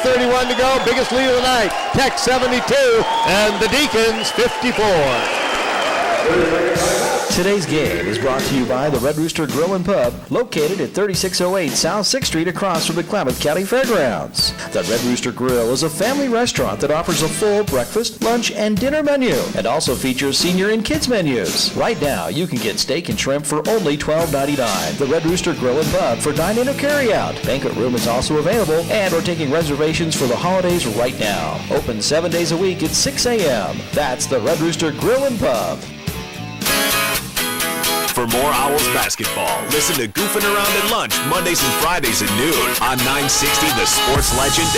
31 to go, biggest lead of the night. Tech 72 and the Deacons 54. Today's game is brought to you by the Red Rooster Grill and Pub, located at 3608 South 6th Street across from the Klamath County Fairgrounds. The Red Rooster Grill is a family restaurant that offers a full breakfast, lunch, and dinner menu, and also features senior and kids menus. Right now, you can get steak and shrimp for only $12.99. The Red Rooster Grill and Pub for dine-in or carry-out. Banquet room is also available, and we're taking reservations for the holidays right now. Open 7 days a week at 6 a.m. That's the Red Rooster Grill and Pub. For more Owls basketball, listen to Goofing Around at Lunch, Mondays and Fridays at noon on 960 The Sports Legend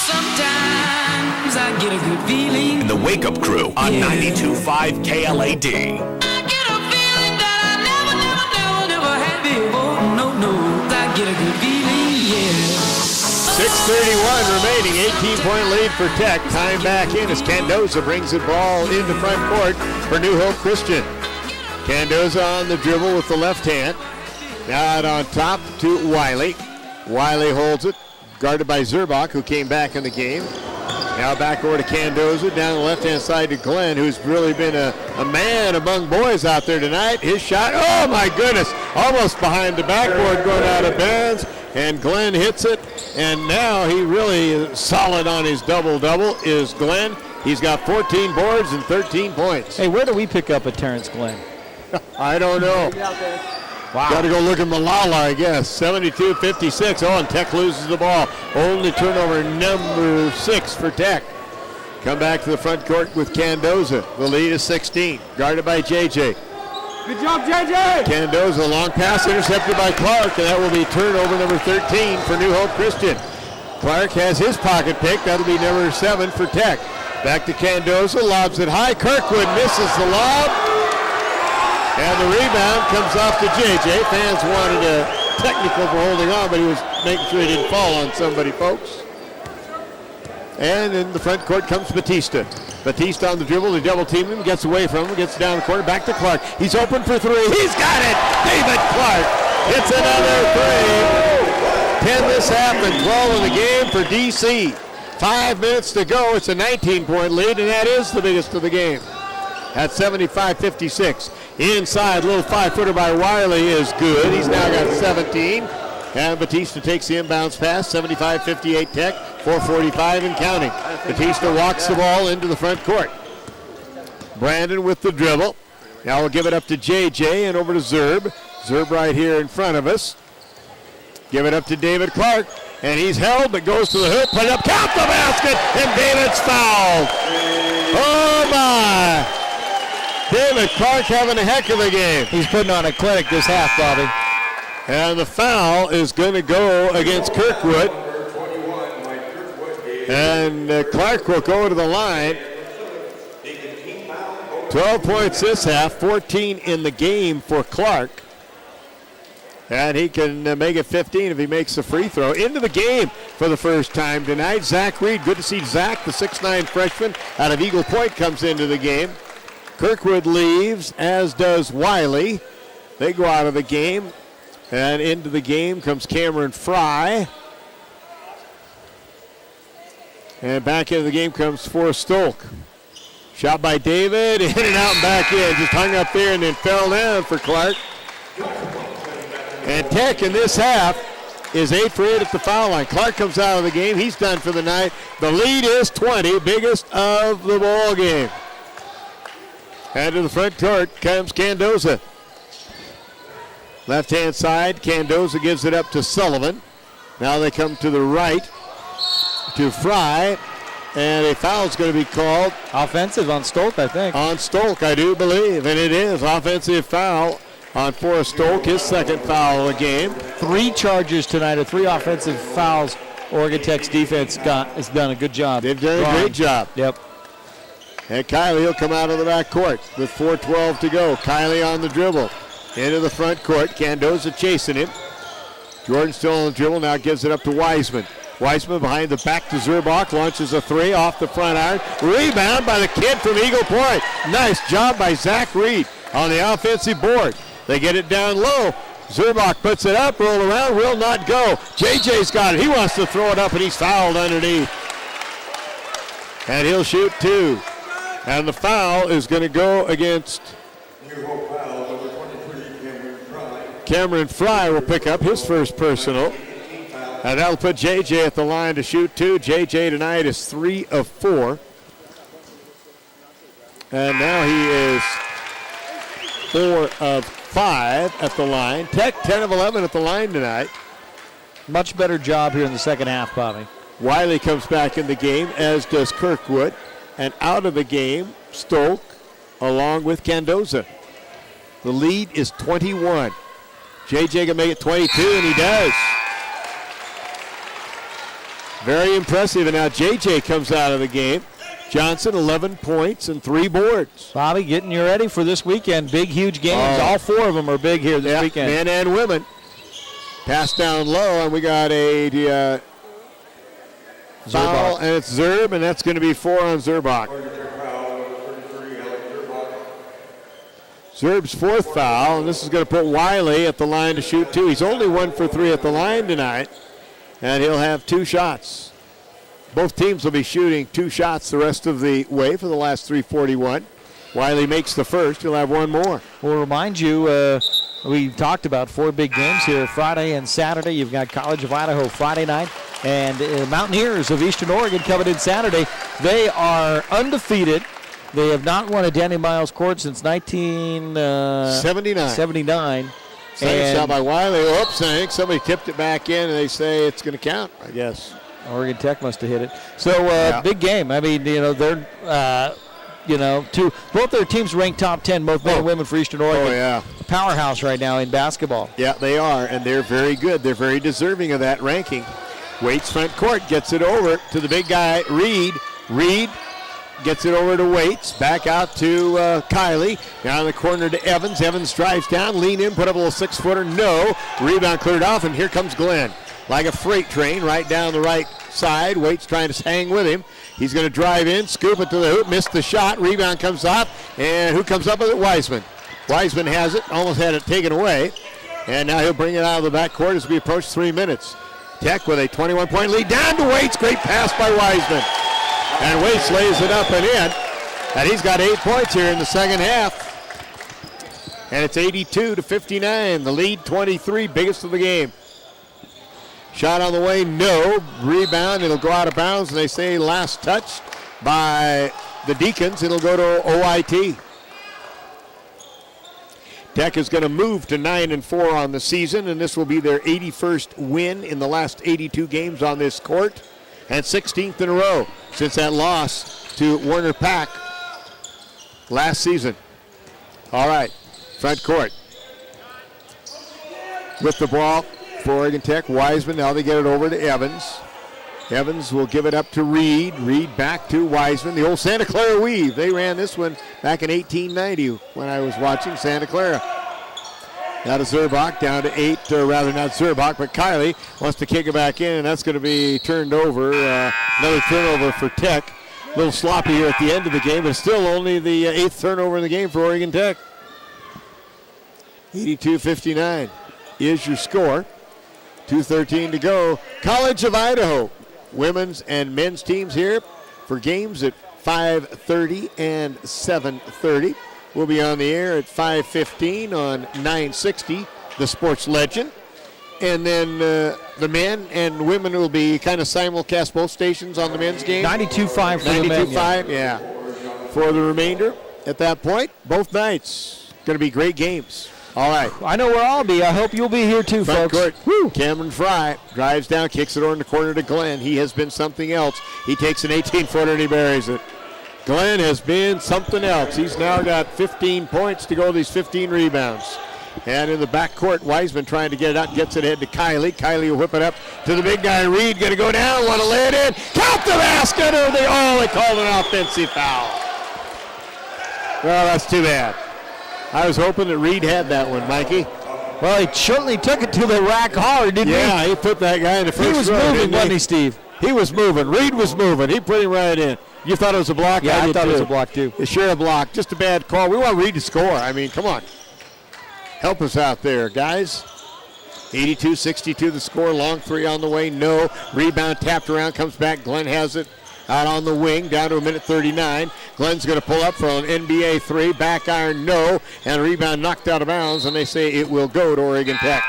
Sometimes I get a good feeling. and the Wake Up Crew on 92.5 KLAD. I get a feeling that I never had before. No, I get a good feeling, yeah. 6:31 remaining, 18-point lead for Tech. Time back in as Candoza brings the ball into front court for New Hope Christian. Candoza on the dribble with the left hand. Now out on top to Wiley. Wiley holds it, guarded by Zerbach, who came back in the game. Now back over to Candoza, down the left-hand side to Glenn, who's really been a man among boys out there tonight. His shot, oh my goodness, almost behind the backboard going out of bounds. And Glenn hits it, and now he really is solid on his double-double is Glenn. He's got 14 boards and 13 points. Hey, where do we pick up a Terrence Glenn? I don't know. Wow. Got to go look at Malala, I guess. 72-56. Oh, and Tech loses the ball. Only turnover number 6 for Tech. Come back to the front court with Candoza. The lead is 16. Guarded by JJ. Good job, JJ! Candoza, long pass intercepted by Clark, and that will be turnover number 13 for New Hope Christian. Clark has his pocket pick. That'll be number 7 for Tech. Back to Candoza, lobs it high. Kirkwood misses the lob. And the rebound comes off to JJ. Fans wanted a technical for holding on, but he was making sure he didn't fall on somebody, folks. And in the front court comes Batista. Batista on the dribble, they double team him, gets away from him, gets down the court, back to Clark. He's open for 3. He's got it! David Clark hits another 3. 10 this half and 12 in the game for DC. 5 minutes to go. It's a 19-point lead, and that is the biggest of the game. At 75-56. Inside, little 5-footer by Wiley is good. He's now got 17. And Batista takes the inbounds pass, 75-58 Tech, 4:45 and counting. Batista walks the ball into the front court. Brandon with the dribble. Now we'll give it up to JJ and over to Zerb. Zerb right here in front of us. Give it up to David Clark. And he's held, but goes to the hoop, put it up, count the basket, and David's fouled. Oh my! David Clark having a heck of a game. He's putting on a clinic this half, Bobby. And the foul is going to go against Kirkwood. And Clark will go to the line. 12 points this half, 14 in the game for Clark. And he can make it 15 if he makes the free throw. Into the game for the first time tonight. Zach Reed, good to see Zach, the 6'9 freshman out of Eagle Point, comes into the game. Kirkwood leaves, as does Wiley. They go out of the game. And into the game comes Cameron Fry. And back into the game comes Forrest Stolk. Shot by David, in and out and back in. Just hung up there and then fell down for Clark. And Tech in this half is 8 for 8 at the foul line. Clark comes out of the game. He's done for the night. The lead is 20, biggest of the ball game. And to the front court comes Candoza. Left-hand side, Candoza gives it up to Sullivan. Now they come to the right to Fry. And a foul's going to be called. Offensive on Stolk, I think. On Stolk, I do believe. And it is offensive foul on Forrest Stolk, his second foul of the game. 3 charges tonight, or 3 offensive fouls. Oregon Tech's defense has done a good job. They've done a great job. Yep. And Kylie will come out of the back court with 4:12 to go. Kylie on the dribble. Into the front court. Candoza chasing him. Jordan still on the dribble. Now gives it up to Wiseman. Wiseman behind the back to Zerbach. Launches a 3 off the front iron. Rebound by the kid from Eagle Point. Nice job by Zach Reed on the offensive board. They get it down low. Zerbach puts it up, roll around, will not go. JJ's got it. He wants to throw it up, and he's fouled underneath. And he'll shoot 2. And the foul is going to go against Cameron Fry. Will pick up his first personal. And that'll put JJ at the line to shoot 2. JJ tonight is 3 of 4. And now he is 4 of 5 at the line. Tech 10 of 11 at the line tonight. Much better job here in the second half, Bobby. Wiley comes back in the game, as does Kirkwood. And out of the game, Stoke, along with Candoza. The lead is 21. JJ can make it 22, and he does. Very impressive. And now JJ comes out of the game. Johnson, 11 points and 3 boards. Bobby, getting you ready for this weekend. Big, huge games. All 4 of them are big here this weekend. Men and women. Pass down low, and we got a foul, and it's Zerb, and that's going to be 4 on Zerbach. Zerb's 4th foul, and this is going to put Wiley at the line to shoot 2. He's only 1 for 3 at the line tonight, and he'll have 2 shots. Both teams will be shooting 2 shots the rest of the way for the last 3:41. Wiley makes the first. He'll have 1 more. We'll remind you, we talked about 4 big games here Friday and Saturday. You've got College of Idaho Friday night, and Mountaineers of Eastern Oregon coming in Saturday. They are undefeated. They have not won a Danny Miles court since 1979. Second shot by Wiley. Oops, I think somebody tipped it back in, and they say it's going to count, I guess. Oregon Tech must have hit it. So, big game. I mean, they're, both their teams ranked top 10, both men and women for Eastern Oregon. Oh, yeah. Powerhouse right now in basketball. Yeah, they are, and they're very good. They're very deserving of that ranking. Waits front court, gets it over to the big guy, Reed. Reed gets it over to Waits, back out to Kylie. Down in the corner to Evans. Evans drives down, lean in, put up a little 6-footer. No. Rebound cleared off, and here comes Glenn. Like a freight train right down the right side. Waits trying to hang with him. He's going to drive in, scoop it to the hoop, missed the shot. Rebound comes off, and who comes up with it? Wiseman. Wiseman has it, almost had it taken away. And now he'll bring it out of the backcourt as we approach 3 minutes. Tech with a 21-point lead down to Waits. Great pass by Wiseman. And Waits lays it up and in. And he's got 8 points here in the second half. And it's 82-59. The lead 23, biggest of the game. Shot on the way, no. Rebound, it'll go out of bounds, and they say last touched by the Deacons. It'll go to OIT. Tech is going to move to 9-4 on the season, and this will be their 81st win in the last 82 games on this court, and 16th in a row since that loss to Warner Pack last season. All right, front court. With the ball for Oregon Tech, Wiseman. Now they get it over to Evans. Evans will give it up to Reed. Reed back to Wiseman. The old Santa Clara weave. They ran this one back in 1890 when I was watching Santa Clara. Now to Zerbach, down to 8, or rather not Zerbach, but Kylie wants to kick it back in, and that's going to be turned over. Another turnover for Tech. A little sloppy here at the end of the game, but still only the 8th turnover in the game for Oregon Tech. 82-59 is your score. 2:13 to go. College of Idaho, women's and men's teams here for games at 5:30 and 7:30. We'll be on the air at 5:15 on 960, the Sports Legend. And then the men and women will be kind of simulcast both stations on the men's game. 92.5 for the men. 92.5, yeah. For the remainder at that point, both nights. Going to be great games. All right. I know where I'll be. I hope you'll be here too, Front folks. Court. Cameron Fry drives down, kicks it over in the corner to Glenn. He has been something else. He takes an 18-footer and he buries it. Glenn has been something else. He's now got 15 points to go, these 15 rebounds. And in the backcourt, Wiseman trying to get it out, gets it ahead to Kylie. Kylie will whip it up to the big guy, Reed. Going to go down, want to lay it in. Count the basket, or they called an offensive foul. Well, that's too bad. I was hoping that Reed had that one, Mikey. Well, he certainly took it to the rack hard, didn't he? Yeah, he put that guy in the first row. He was moving, wasn't he, Steve? He was moving. Reed was moving. He put him right in. You thought it was a block? Yeah, I thought it was a block, too. It's sure a block. Just a bad call. We want Reed to score. I mean, come on. Help us out there, guys. 82-62 the score. Long three on the way. No. Rebound tapped around. Comes back. Glenn has it out on the wing. Down to a minute 39. Glenn's going to pull up for an NBA three. Back iron. No. And a rebound knocked out of bounds. And they say it will go to Oregon Tech.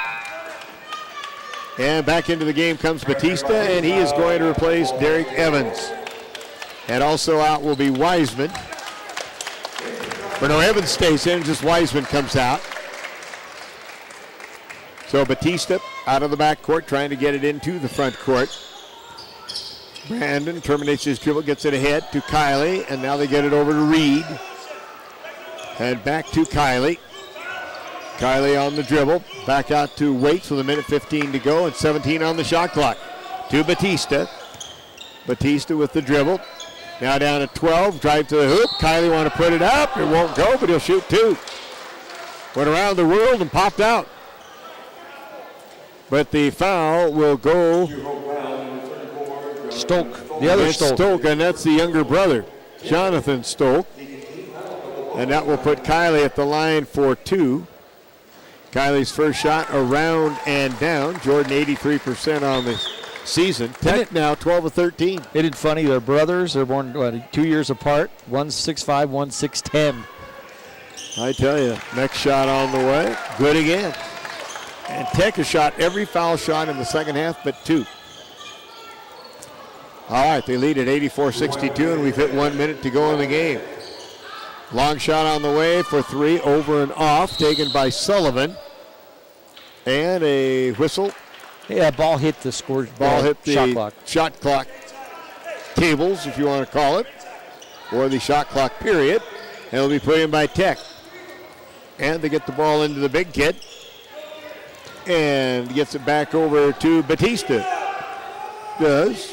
And back into the game comes Batista. And he is going to replace Derek Evans. And also out will be Wiseman. Or no, Evans stays in. Just Wiseman comes out. So Batista out of the backcourt trying to get it into the front court. Brandon terminates his dribble, gets it ahead to Kiley, and now they get it over to Reed. And back to Kiley. Kiley on the dribble, back out to Waits with a minute 15 to go and 17 on the shot clock. To Batista. Batista with the dribble. Now down to 12, drive to the hoop. Kiley want to put it up. It won't go, but he'll shoot two. Went around the world and popped out. But the foul will go Stolk, the other Stolk, and that's the younger brother, Jonathan Stolk. And that will put Kiley at the line for two. Kiley's first shot around and down. Jordan 83% on the season. Tech now 12 of 13. Isn't it funny? They're brothers. They're born 2 years apart. One's 6'5", one's 6'10". I tell you, next shot on the way. Good again. And Tech has shot every foul shot in the second half but two. All right, they lead at 84-62, and we've hit 1 minute to go in the game. Long shot on the way for three, over and off, taken by Sullivan. And a whistle. Yeah, ball hit the score. Ball hit the shot clock tables, if you want to call it, or the shot clock period. And it'll be put in by Tech. And they get the ball into the big kid. And gets it back over to Batista. Does.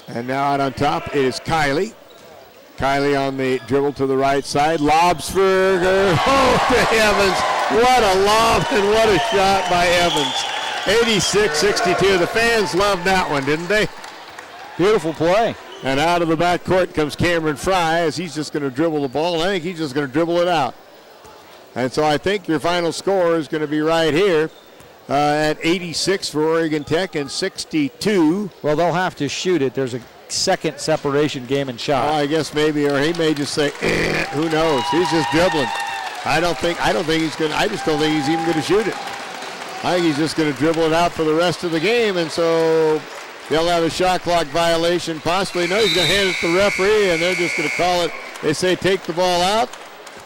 And now out on top is Kiley. Kiley on the dribble to the right side. Lobs for to Evans. What a lob and what a shot by Evans. 86-62. The fans loved that one, didn't they? Beautiful play. And out of the backcourt comes Cameron Fry as he's just going to dribble the ball. I think he's just going to dribble it out. And so I think your final score is going to be right here at 86 for Oregon Tech and 62. Well, they'll have to shoot it. There's a second separation game and shot. I guess maybe, or he may just say, who knows? He's just dribbling. I just don't think he's even going to shoot it. I think he's just going to dribble it out for the rest of the game, and so they'll have a shot clock violation possibly. No, he's going to hand it to the referee, and they're just going to call it. They say take the ball out.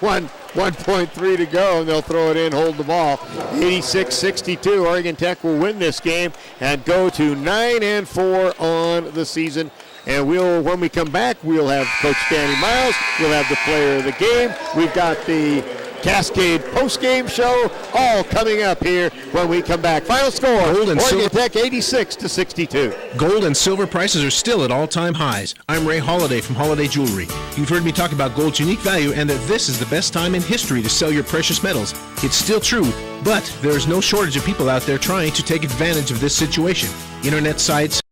1.3 to go, and they'll throw it in, hold the ball. 86-62. Oregon Tech will win this game and go to 9-4 on the season. And when we come back, we'll have Coach Danny Miles. We'll have the player of the game. We've got the Cascade post-game show, all coming up here when we come back. Final score, Oregon Tech 86-62. Gold and silver prices are still at all-time highs. I'm Ray Holiday from Holiday Jewelry. You've heard me talk about gold's unique value and that this is the best time in history to sell your precious metals. It's still true, but there's no shortage of people out there trying to take advantage of this situation. Internet sites,